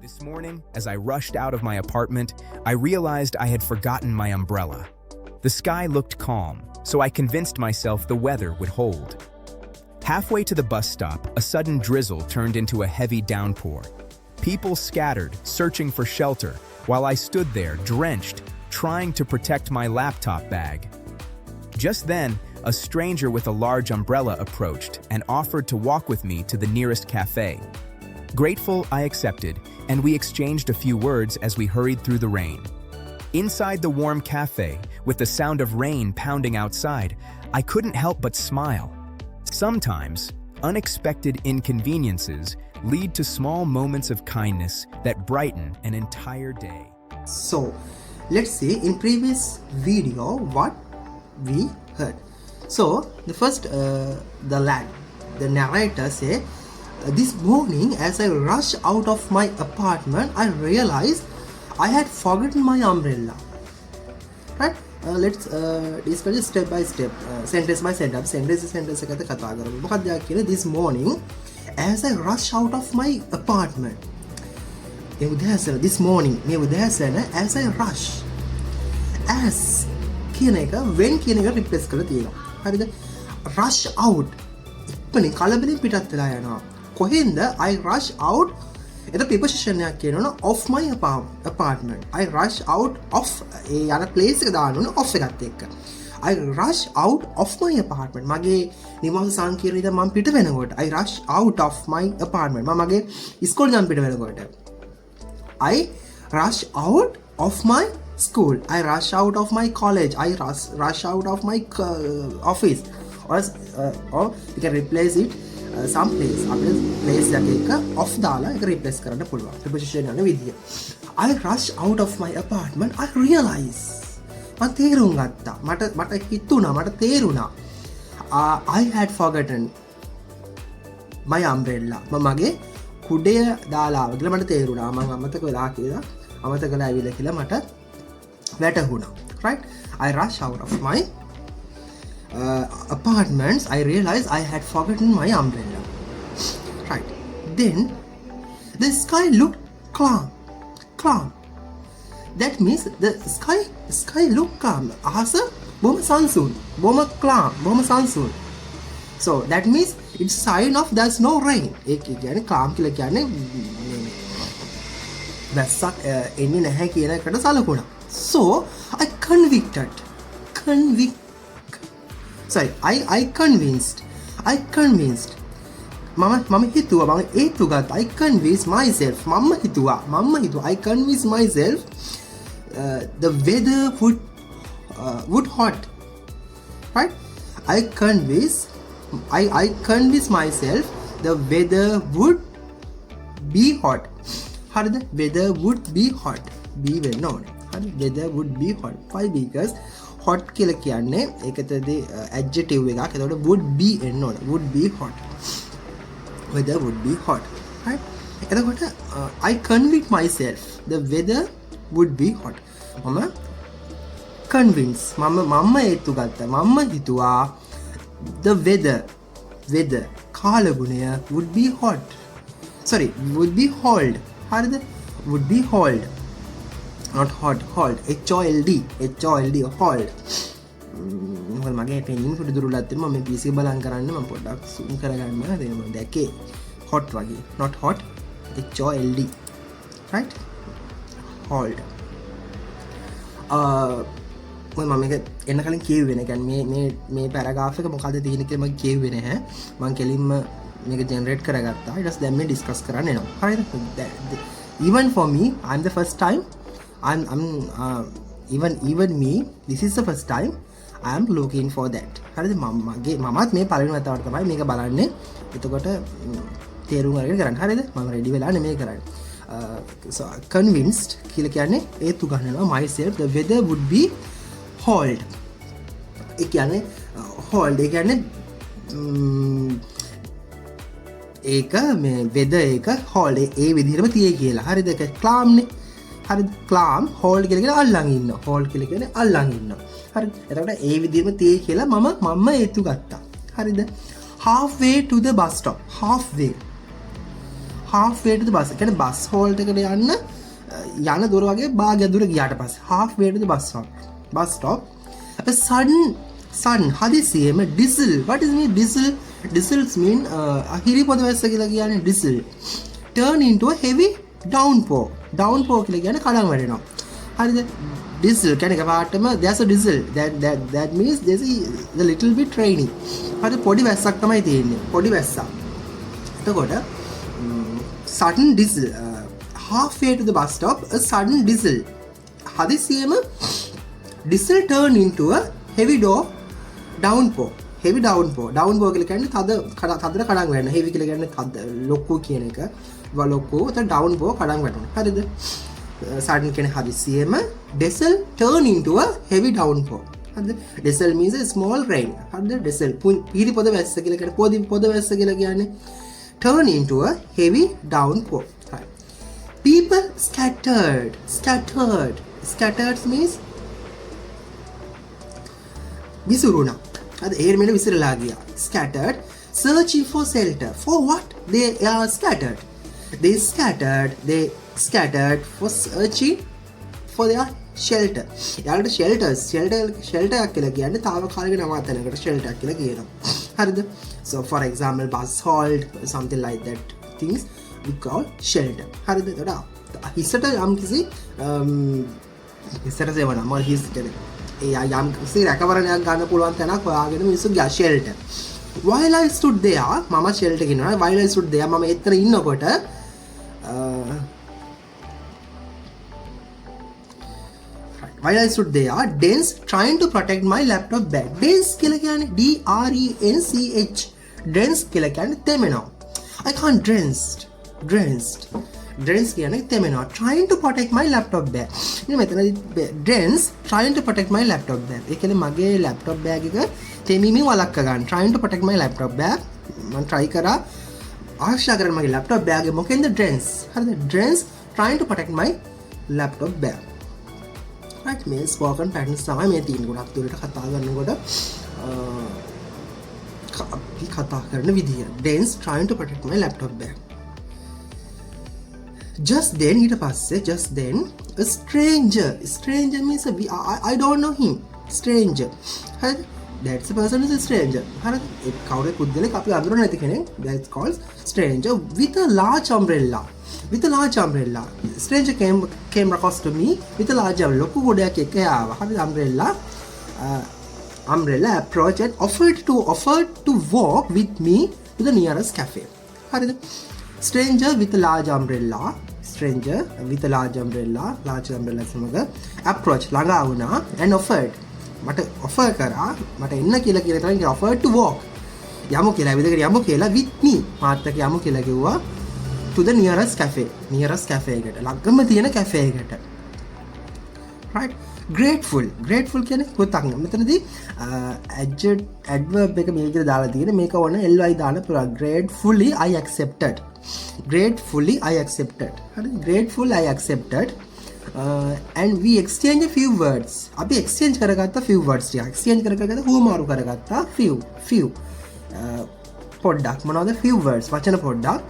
This morning, as I rushed out of my apartment, I realized I had forgotten my umbrella. The sky looked calm, so I convinced myself the weather would hold. Halfway to the bus stop, a sudden drizzle turned into a heavy downpour. People scattered, searching for shelter, while I stood there, drenched, trying to protect my laptop bag. Just then, a stranger with a large umbrella approached and offered to walk with me to the nearest cafe. Grateful, I accepted, and we exchanged a few words as we hurried through the rain. Inside the warm cafe, with the sound of rain pounding outside, I couldn't help but smile. Sometimes, unexpected inconveniences lead to small moments of kindness that brighten an entire day. So, let's see in previous video what we heard. So, the first, the narrator say, this morning as I rushed out of my apartment, I realized I had forgotten my umbrella. Right? Let's discuss it step by step, sentence by sentence. Sentence එකකට කතා කරමු. මොකක්ද කියන්නේ this morning as I rushed out of my apartment. මේ උදෑසන this morning මේ උදෑසන as I rush. As කියන එක when කියන එක replace කරලා තියෙනවා. හරිද? rush out. ඉක්මනින් කලබලෙන් පිටත් වෙලා යනවා. කොහෙන්ද I rush out එත preposition එකක් කියනවනේ of my apartment. I rush out of ඒ යන place එක දාන්න ඕනේ of එකත් එක්ක. I rush out of my apartment. මගේ නිවාස සංකීර්ණය ඉඳන් මම පිට වෙනකොට I rush out of my apartment. මම මගේ ඉස්කෝලේ ඉඳන් පිට වෙනකොට I rush out of my school. I rush out of my college. I rush out of my office. Or you can replace it some place අපේ place එකක off දාලා ඒක replace කරන්න පුළුවන් preposition යන විදිය. I rush out of my apartment. I realize මම තේරුම් ගත්තා මට හිතුණා මට තේරුණා I had forgotten my umbrella. මම මගේ කුඩය දාලා ආවා කියලා මට තේරුණා. මම අමතක වෙලා කියලා අමතකලා ඇවිල්ලා කියලා මට වැටහුණා. Right? I rush out of my apartments. I realized I had forgotten my umbrella. Right. Then the sky looked calm. That means the sky looked calm. අහස බොහොම සංසුන්, බොහොම calm, බොහොම සංසුන්. So that means it's sign of there's no rain. ඒක කියන්නේ calm කියලා කියන්නේ වැස්සක් එන්නේ නැහැ කියන එකට සලකුණා. So I convinced මම හිතුවා මම ඒතු ගත්තා. I convinced myself මම හිතුවා I convinced myself the weather would hot. Right? I convinced myself the weather would be hot. හරිද? weather would be hot. be වෙන්න ඕනේ. හරි? weather would be hot. Why? Because hot කියලා කියන්නේ ඒකතදී adjective එකක්. එතකොට would be එන්න ඕනේ. would be hot. weather would be hot. Right? එතකොට I convinced myself the weather would be hot. මම convince මම ඒතු ගත්තා. මම හිතුවා the weather කාලගුණය would be hot. would be hold. හරිද? would be hold. not hot, hold. HOLD hold. මොකද මගේ පෙනින් පොඩි දුරලක් තියෙනවා මම PC බලන් කරන්න මම පොඩ්ඩක් zoom කරගන්න මම දැක්කේ hot වගේ not hot HOLD right hold මම මේක එන්න කලින් කියුවේ නැහැ. කියන්නේ මේ පැරග්‍රාෆ් එක මොකද්ද තියෙන්නේ කියලා මම කියුවේ නැහැ. මම කෙලින්ම මේක ජෙනරේට් කරගත්තා. ඊට පස්සේ දැන් මේ ඩිස්කස් කරන්න එනවා. හරිද? Even for me, I'm the first time even me, this is the first time I am looking for that. හරිද? මමත් මේ පළවෙනි වතාවට තමයි මේක බලන්නේ. එතකොට තේරුම් අරගෙන කරන්න. හරිද? මම රෙඩි වෙලා නෙමෙයි කරන්නේ. So convinced කියලා කියන්නේ ඒතු ගන්නවා myself the weather would be hold. ඒ කියන්නේ hold ඒ කියන්නේ ඒක මේ weather එක hold ඒ විදිහටම තියෙයි කියලා. හරිද? ඒක calm නේ. හරිද? calm hold කියලා කියන්නේ අල්ලන් ඉන්නවා. hold කියලා කියන්නේ අල්ලන් ඉන්නවා. හරිද? එතකොට ඒ විදිහම තියෙයි කියලා මම ඒතු ගත්තා. හරිද? halfway to the bus stop. half way to the bus. කියන්නේ බස් හෝල්ට් එකට යන දුර වගේ භාගය දුර ගියාට පස්සේ half way to the bus stop. A sudden හදිසියෙම drizzle. What is mean drizzle? Drizzles mean හිරිපොද වැස්ස කියලා කියන්නේ drizzle. Turn into a heavy downpour. Downpour කියලා කියන්නේ කඩන් වැටෙනවා. හරිද? Drizzle කියන්නේ එකපාරටම there's a drizzle. That means there's a little bit raining. හරි පොඩි වැස්සක් තමයි තියෙන්නේ. පොඩි වැස්සක්. එතකොට sudden drizzle halfway to the bus stop a sudden drizzle. හදිසියෙම drizzle turn into a heavy downpour. Heavy downpour කියලා කියන්නේ තදට කඩන් වැටෙන. heavy කියලා කියන්නේ තද ලොකු කියන එක. ලොකු එතන downpour කඩන් වැටෙනවා. හරිද? sudden කියන්නේ හදිසියෙම drizzle turn into a heavy downpour. හරිද? drizzle means a small rain. හරිද? drizzle පිරි පොද වැස්ස කියලා කියන්නේ පොද වැස්ස කියලා කියන්නේ turn into a heavy downpour. Right. People scattered means විසිරුණා. අද ඒර්මෙල විසිරලා ගියා. Scattered searching for shelter. For what? They are scattered. They scattered for searching for their shelter. යාලට shelter එකක් කියලා කියන්නේ තාවකාලික නවාතැනකට shelter කියලා කියනවා. හරිද? So for example bus halt something like that things we call shelter. හරිද? එතකොට හිසට යම් කිසි හිසට සේවන මම හිස් කියන්නේ යම් කිසි රැකවරණයක් ගන්න පුළුවන් තැනක් හොයාගෙන මිනිස්සු ගියා shelter. While I stood there මම shelter කියනවා. While I stood there මම එතන ඉන්නකොට while I stood there, Dens trying to protect my laptop bag. Dens කියලා කියන්නේ DRENCH. Dens කියලා කියන්නේ තෙමෙනවා. I can't drenched. Dens කියන්නේ තෙමෙනවා. Trying to protect my laptop bag. ඉතින් මෙතනදී Dens trying to protect my laptop bag. ඒ කියන්නේ මගේ laptop bag එක තෙමීමෙන් වළක්ව ගන්න. Trying to protect my laptop bag. මම try කරා ආශා කරන මගේ laptop bag එක මොකෙන්ද Dens. හරිද? Dens trying to protect my laptop bag. right මේ ස්පෝකන් පැටර්න්ස් තමයි මේ තියෙන ගොඩක් දුරට කතා කරනකොට අපි කතා කරන විදිය Dens trying to protect my laptop bag. Just then ඊට පස්සේ just then a stranger means I don't know him. Stranger හරිද? That's a person is a stranger. හරිද? ඒ කවුරු පුද්ගලෙක් අපි අඳුරන්නේ නැති කෙනෙක්. That's called stranger with a large umbrella. Stranger came across to me with a large umbrella. ලොකු ගොඩයක් එක්ක ආවා. හරිද? umbrella approached and offered to walk with me to the nearest cafe. හරිද? stranger with a large umbrella සමග approach ළඟා වුණා and offered මට offer කරා මට එන්න කියලා තමයි offered to walk යමු කියලා විදිහට යමු කියලා with me මාත් එක්ක යමු කියලා කිව්වා to the nearest cafe එකට ළඟම තියෙන cafe එකට. right grateful කියන්නේ කෘතඥ. මෙතනදී adverb එක මේකට දාලා තියෙන මේක ඕන ly දාන්න පුළුවන්. gratefully I accepted. හරි grateful I accepted and we exchange a few words. අපි exchange කරගත්ත few words ටික. exchange කරගත්ත හුවමාරු කරගත්ත few පොඩ්ඩක් මොනවද few words වචන පොඩ්ඩක්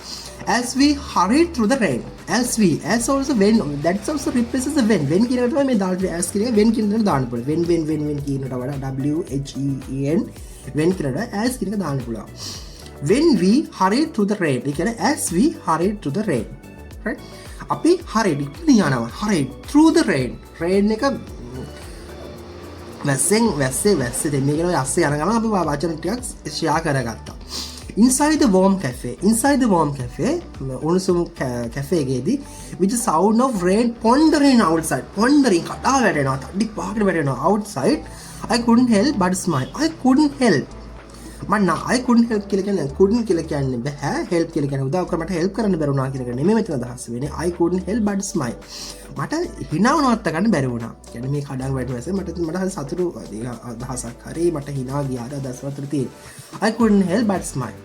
as we hurried through the rain. as also when that also replaces the when කියනකොට මේ දාන්න as කියන when කියනකට දාන්න පුළුවන්. when කියනකට වඩා when when කියනකට as කියන එක දාන්න පුළුවන්. when we hurried through the rain ඒ කියන්නේ as we hurried through the rain. right අපි hurried යනවා hurried through the rain එක වැස්සේ දෙන්නේ කියන යස්සේ යන ගමන් අපි වචන ටිකක් ෂෙයා කරගත්තා. inside the warm cafe උණුසුම් cafe එකේදී with the sound of rain pondering outside කඩා වැටෙනවා තඩි පහකට වැටෙනවා outside I couldn't help but smile. I couldn't help කියලා කියන්නේ බෑ help කියලා කියන්නේ උදව් කර මට help කරන්න බැරි වුණා කියන එක නෙමෙයි මෙතන අදහස් වෙන්නේ. I couldn't help but smile. මට හිනාව නවත්ත ගන්න බැරි වුණා. කියන්නේ මේ කඩන් වැටුනසේ මට හරි සතුටු අදහසක් හරි මට හිනා ගියාද අදහස් වලට තියෙන. I couldn't help but smile.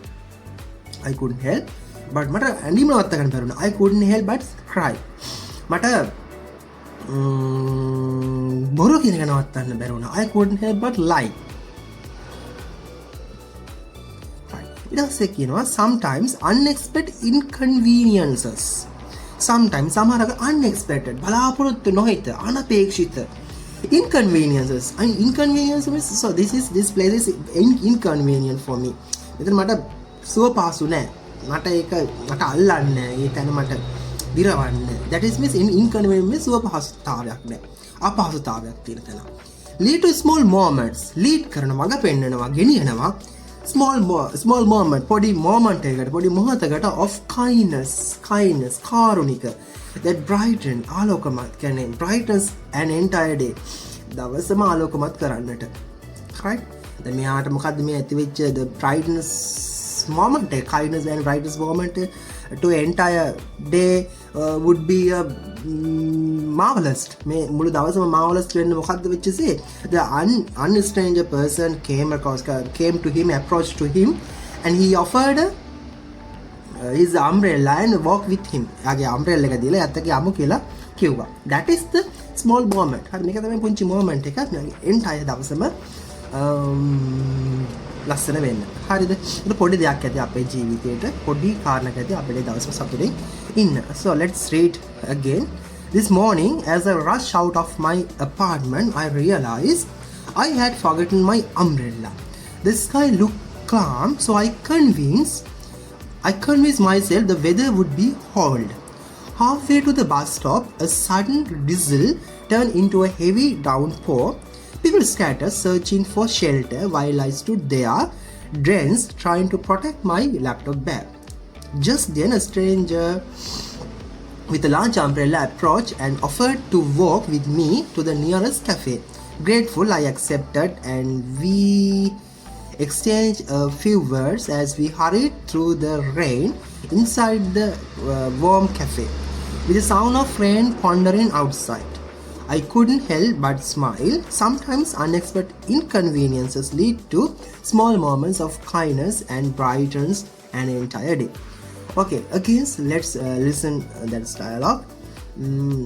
but මට ඇඳීම නවත්ත ගන්න බැරි වුණා. I couldn't help but cry. මට බොරු කියන එක නවත්තන්න බැරි වුණා. I couldn't help but lie. ඊට පස්සේ කියනවා sometimes unexpected inconveniences. Sometimes සමහරක unexpected බලාපොරොත්තු නොහිත අනපේක්ෂිත inconveniences. I mean, inconvenience means so this place is inconvenient for me. මෙතන මට සුව පාසු නෑ. මට අල්ලන්නේ නෑ. ඒ තැන මට දිරවන්නේ. That is means inconvenient means සුව පහසුතාවයක් නෑ. අපහසුතාවයක් තියෙන තැන. Lead to small moments. Lead කරනවා, මඟ පෙන්වනවා, ගෙනියනවා. Small moment, පොඩි moment එකකට, පොඩි මොහොතකට of kindness, කාරුණික. That brighten, ආලෝකමත් කියන්නේ brightens an entire day. දවසම ආලෝකමත් කරන්නට. Right? දැන් මෙයාට මොකද්ද මේ ඇති වෙච්ච the brightness moment, kindness and brightness moment to entire day would be a marvelous. මේ මුළු දවසම marvelous වෙන්න මොකද්ද වෙච්චසේ? The unstranger person came to him, approached to him, and he offered his umbrella and walk with him. යාගේ umbrella එක දීලා යත්තගේ අමු කියලා කිව්වා. That is the small moment. හරි මේක තමයි පුංචි moment එක. entire දවසම ලස්සන වෙන්න. හරිද? ඒක පොඩි දෙයක් ඇති අපේ ජීවිතේට. පොඩි කාරණයක් ඇති අපේ දවසම සතුටින් ඉන්න. So let's read again. This morning as I rush out of my apartment, I realized I had forgotten my umbrella. The sky looked calm, so I convinced myself the weather would be horrible. Halfway to the bus stop, a sudden drizzle turned into a heavy downpour. People scattered, searching for shelter while I stood there, drenched, trying to protect my laptop bag. Just then, a stranger with a large umbrella approached and offered to walk with me to the nearest cafe. Grateful, I accepted, and we exchanged a few words as we hurried through the rain inside the warm cafe, with the sound of rain pondering outside. I couldn't help but smile. Sometimes unexpected inconveniences lead to small moments of kindness and brightens an entire day. Okay, again, let's listen that dialogue.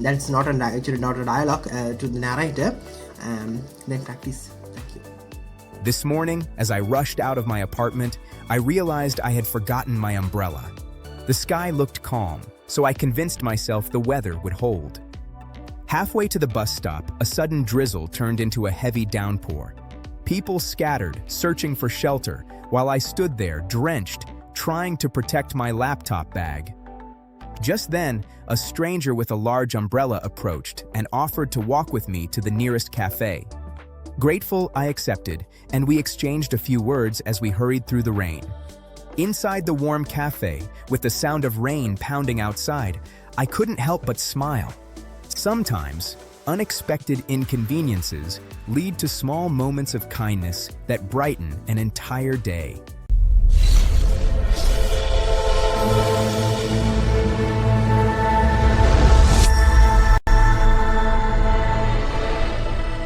That's actually not a dialogue to the narrator. Then practice. Thank you. This morning, as I rushed out of my apartment, I realized I had forgotten my umbrella. The sky looked calm, so I convinced myself the weather would hold. Halfway to the bus stop, a sudden drizzle turned into a heavy downpour. People scattered, searching for shelter, while I stood there, drenched, trying to protect my laptop bag. Just then, a stranger with a large umbrella approached and offered to walk with me to the nearest cafe. Grateful, I accepted, and we exchanged a few words as we hurried through the rain. Inside the warm cafe, with the sound of rain pounding outside, I couldn't help but smile. Sometimes, unexpected inconveniences lead to small moments of kindness that brighten an entire day.